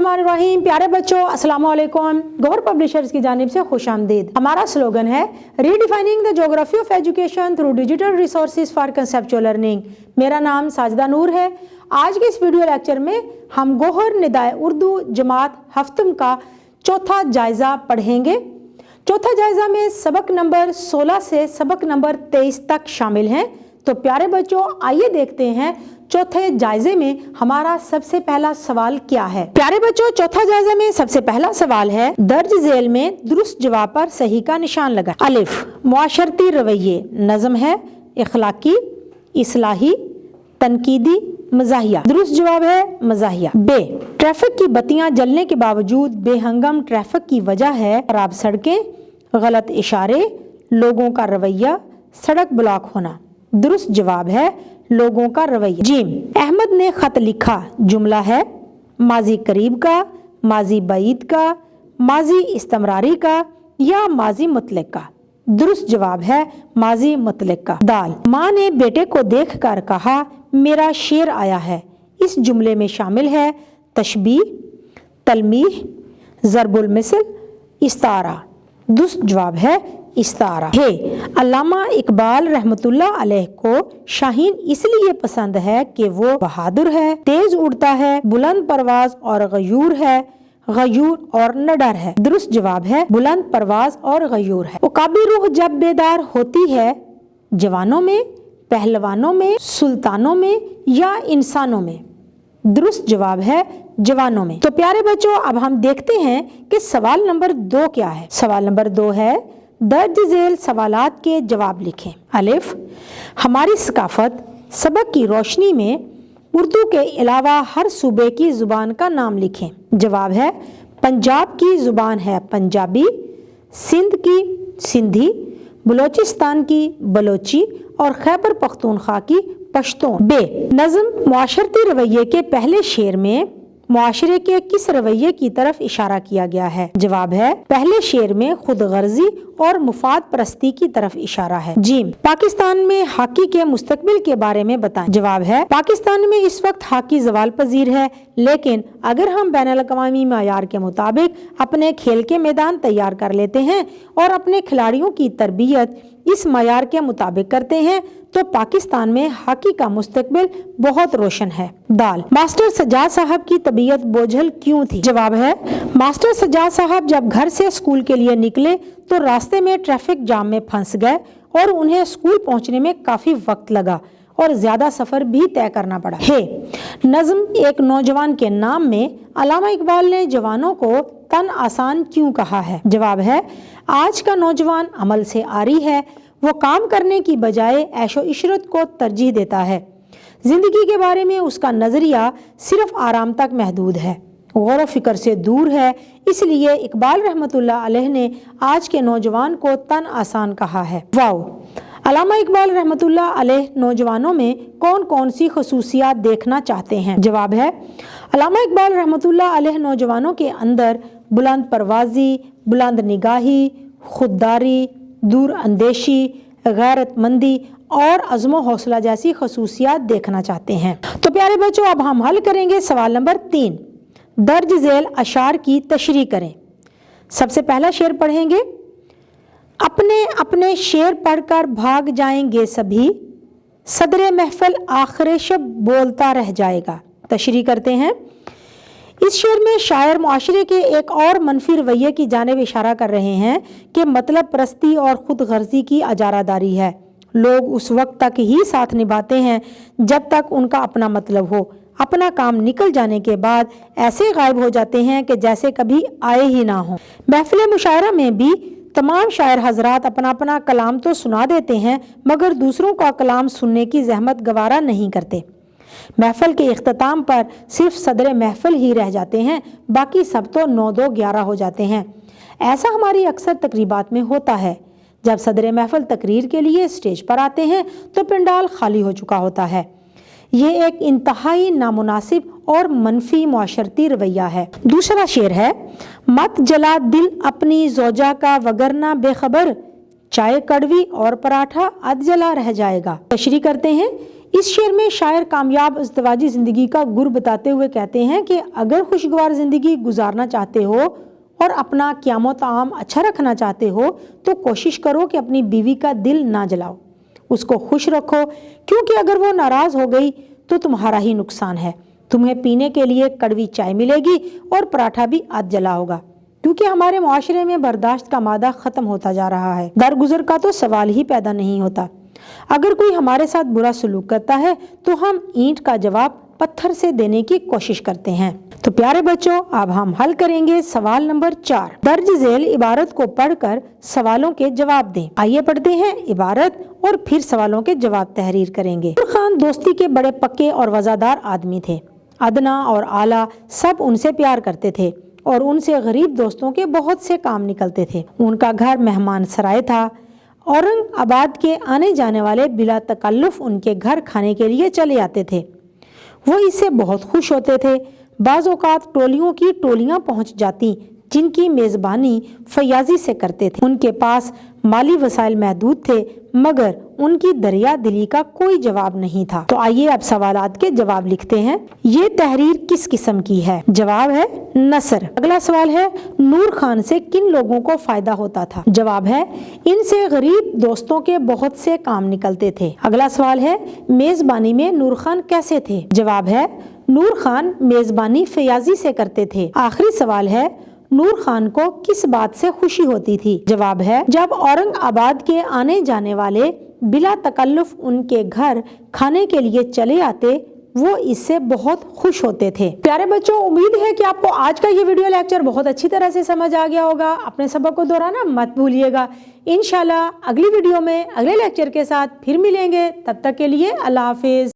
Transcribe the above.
बिस्मिल्लाहिर्रहमानिर्रहीम। प्यारे बच्चों, अस्सलाम वालेकुम। गौहर पब्लिशर्स की जानिब से खुशामदीद। हमारा स्लोगन है redefining the geography of education through digital resources for conceptual learning. मेरा नाम साजिदा नूर है। आज के इस वीडियो लेक्चर में हम गौहर निदाए उर्दू जमात हफ्तम का चौथा जायज़ा पढ़ेंगे। चौथा जायज़ा में सबक नंबर 16 से सबक नंबर 23 तक शामिल हैं। तो प्यारे बच्चों, आइए देखते हैं चौथे जायजे में हमारा सबसे पहला सवाल क्या है। प्यारे बच्चों, चौथा जायजा में सबसे पहला सवाल है, दर्ज झेल में दुरुस्त जवाब पर सही का निशान लगा। अलिफ, मुआशरती रवैये, नज़म है, इखलाकी, इस्लाही, तनकीदी, मज़ाहिया। दुरुस्त जवाब है मज़ाहिया। बे, ट्रैफिक की बत्तियां जलने के बावजूद बेहंगम ट्रैफिक की वजह है खराब सड़कें, गलत इशारे, लोगों का रवैया, सड़क ब्लॉक होना। दुरुस्त जवाब है लोगों का रवैया। जीम, अहमद ने खत लिखा, जुमला है, माजी करीब का, माजी बईद का, माजी इस्तमरारी का या माजी मुतलक का। दुरुस्त जवाब है माजी मुतलक का। दाल, माँ ने बेटे को देखकर कहा, मेरा शेर आया है। इस जुमले में शामिल है तशबीह, तलमीह, ज़रबुल मिसल, इस्तारा। दुरुस्त जवाब है इस्तारा। है, अल्लामा इकबाल रहमतुल्लाह अलैह को शाहीन इसलिए पसंद है कि वो बहादुर है, तेज उड़ता है, बुलंद परवाज और गयूर है, गयूर और निडर है। दुरुस्त जवाब है बुलंद परवाज और गयूर है। उकाबी रूह जब बेदार होती है, जवानों में, पहलवानों में, सुल्तानों में या इंसानों में। दुरुस्त जवाब है जवानों में। तो प्यारे बच्चों, अब हम देखते हैं कि सवाल नंबर 2 क्या है। सवाल नंबर 2 है, दर्ज झेल सवालात के जवाब लिखें। अलिफ, हमारी सकाफत सबक की रोशनी में उर्दू के अलावा हर सूबे की ज़ुबान का नाम लिखें। जवाब है पंजाब की ज़ुबान है पंजाबी, सिंध की सिंधी, बलोचिस्तान की बलोची और खैबर पख्तूनख्वा की पश्तून। बे, नज़म मुआशरती रवैये के पहले शेर में मुआशरे के किस रवैये की तरफ इशारा किया गया है। जवाब है पहले शेर में खुद गर्जी और मुफाद परस्ती की तरफ इशारा है। जीम, पाकिस्तान में हॉकी के मुस्तकबिल के बारे में बताएं। जवाब है पाकिस्तान में इस वक्त हॉकी ज़वाल पजीर है, लेकिन अगर हम बैनुल-अक़वामी मयार के मुताबिक अपने खेल के मैदान तैयार कर लेते हैं और अपने खिलाड़ियों की तरबियत इस मयार के मुताबिक करते हैं तो पाकिस्तान में हॉकी का मुस्तकबिल बहुत रोशन है। दाल, मास्टर सज्जाद साहब की तबीयत बोझल क्यों थी। जवाब है मास्टर सज्जाद साहब जब घर से स्कूल के लिए निकले तो रास्ते में ट्रैफिक जाम में फंस गए और उन्हें स्कूल पहुंचने में काफी वक्त लगा और ज्यादा सफर भी तय करना पड़ा। है, नज़्म एक नौजवान के नाम में अल्लामा इकबाल ने जवानों को तन आसान क्यों कहा है। जवाब है आज का नौजवान अमल से आरी है, वो काम करने की बजाय ऐशो इशरत को तरजीह देता है। जिंदगी के बारे में उसका नजरिया सिर्फ आराम तक महदूद है, गौर फिक्र से दूर है। इसलिए इकबाल रहमतुल्लाह अलैह ने आज के नौजवान को तन आसान कहा है। वाओ, अल्लामा इकबाल रहमतुल्लाह अलैह नौजवानों में कौन कौन सी खसूसियात देखना चाहते हैं। जवाब है अल्लामा इकबाल रहमतुल्लाह अलैह नौजवानों के अंदर बुलंद परवाजी, बुलंद निगाही, खुददारी, दूर अंदेशी, गैरतमंदी और अज़्म हौसला जैसी खसूसियात देखना चाहते हैं। तो प्यारे बच्चों, अब हम हल करेंगे सवाल नंबर 3। दर्ज झेल अशार की तशरीह करें। सबसे पहला शेर पढ़ेंगे, अपने अपने शेर पढ़कर भाग जाएंगे सभी, सदरे महफिल आखिर शब बोलता रह जाएगा। तशरीह करते हैं। इस शेर में शायर मुआशरे के एक और मनफी रवैये की जानिब इशारा कर रहे हैं कि मतलब परस्ती और खुद गर्जी की अजारादारी है। लोग उस वक्त तक ही साथ निभाते हैं जब तक उनका अपना मतलब हो। अपना काम निकल जाने के बाद ऐसे गायब हो जाते हैं कि जैसे कभी आए ही ना हो। महफिल मुशायरा में भी तमाम शायर हजरात अपना अपना कलाम तो सुना देते हैं, मगर दूसरों का कलाम सुनने की जहमत गवारा नहीं करते। महफिल के इख्तिताम पर सिर्फ सदर महफिल ही रह जाते हैं, बाकी सब तो 9-2-11 हो जाते हैं। ऐसा हमारी अक्सर तकरीबात में होता है। जब सदर महफिल तकरीर के लिए स्टेज पर आते हैं तो पंडाल खाली हो चुका होता है। ये एक इंतहाई नामुनासिब और मनफी मुआशरती रवैया है। दूसरा शेर है, मत जला दिल अपनी ज़ौजा का वगरना बेखबर, चाय कड़वी और पराठा अध जला रह जाएगा। तशरीह करते हैं। इस शेर में शायर कामयाब इज़्दिवाजी ज़िंदगी का गुर बताते हुए कहते हैं कि अगर खुशगवार ज़िंदगी गुजारना चाहते हो और अपना क़याम ताम अच्छा रखना चाहते हो तो कोशिश करो कि अपनी बीवी का दिल ना जलाओ, उसको खुश रखो, क्योंकि अगर वो नाराज़ हो गई तो तुम्हारा ही नुकसान है। तुम्हें पीने के लिए कड़वी चाय मिलेगी और पराठा भी अध जला होगा, क्योंकि हमारे मुआशरे में बर्दाश्त का मादा ख़त्म होता जा रहा है। दरगुजर का तो सवाल ही पैदा नहीं होता। अगर कोई हमारे साथ बुरा सलूक करता है तो हम ईंट का जवाब पत्थर से देने की कोशिश करते हैं। तो प्यारे बच्चों, अब हम हल करेंगे सवाल नंबर 4। दर्ज झेल इबारत को पढ़कर सवालों के जवाब दें। आइए पढ़ते हैं इबारत और फिर सवालों के जवाब तहरीर करेंगे। नूर खान दोस्ती के बड़े पक्के और वफादार आदमी थे। अदना और आला सब उनसे प्यार करते थे और उनसे गरीब दोस्तों के बहुत से काम निकलते थे। उनका घर मेहमान सराय था। औरंगाबाद के आने जाने वाले बिला तकल्लुफ उनके घर खाने के लिए चले आते थे। वो इससे बहुत खुश होते थे। बाज़ औक़ात टोलियों की टोलियां पहुंच जाती जिनकी मेज़बानी फयाजी से करते थे। उनके पास माली वसाइल महदूद थे, मगर उनकी दरिया दिली का कोई जवाब नहीं था। तो आइए अब सवालात के जवाब लिखते हैं। ये तहरीर किस किस्म की है? जवाब है नसर। अगला सवाल है, नूर खान से किन लोगों को फायदा होता था? जवाब है, इनसे गरीब दोस्तों के बहुत से काम निकलते थे। अगला सवाल है, मेजबानी में नूर खान कैसे थे? जवाब है, नूर खान मेजबानी फयाजी से करते थे। आखिरी सवाल है, नूर खान को किस बात से खुशी होती थी? जवाब है, जब औरंगाबाद के आने जाने वाले बिला तकल्लुफ उनके घर खाने के लिए चले आते, वो इससे बहुत खुश होते थे। प्यारे बच्चों, उम्मीद है कि आपको आज का ये वीडियो लेक्चर बहुत अच्छी तरह से समझ आ गया होगा। अपने सबक को दोहराना मत भूलिएगा। इंशाल्लाह अगली वीडियो में अगले लेक्चर के साथ फिर मिलेंगे। तब तक के लिए अल्लाह हाफिज।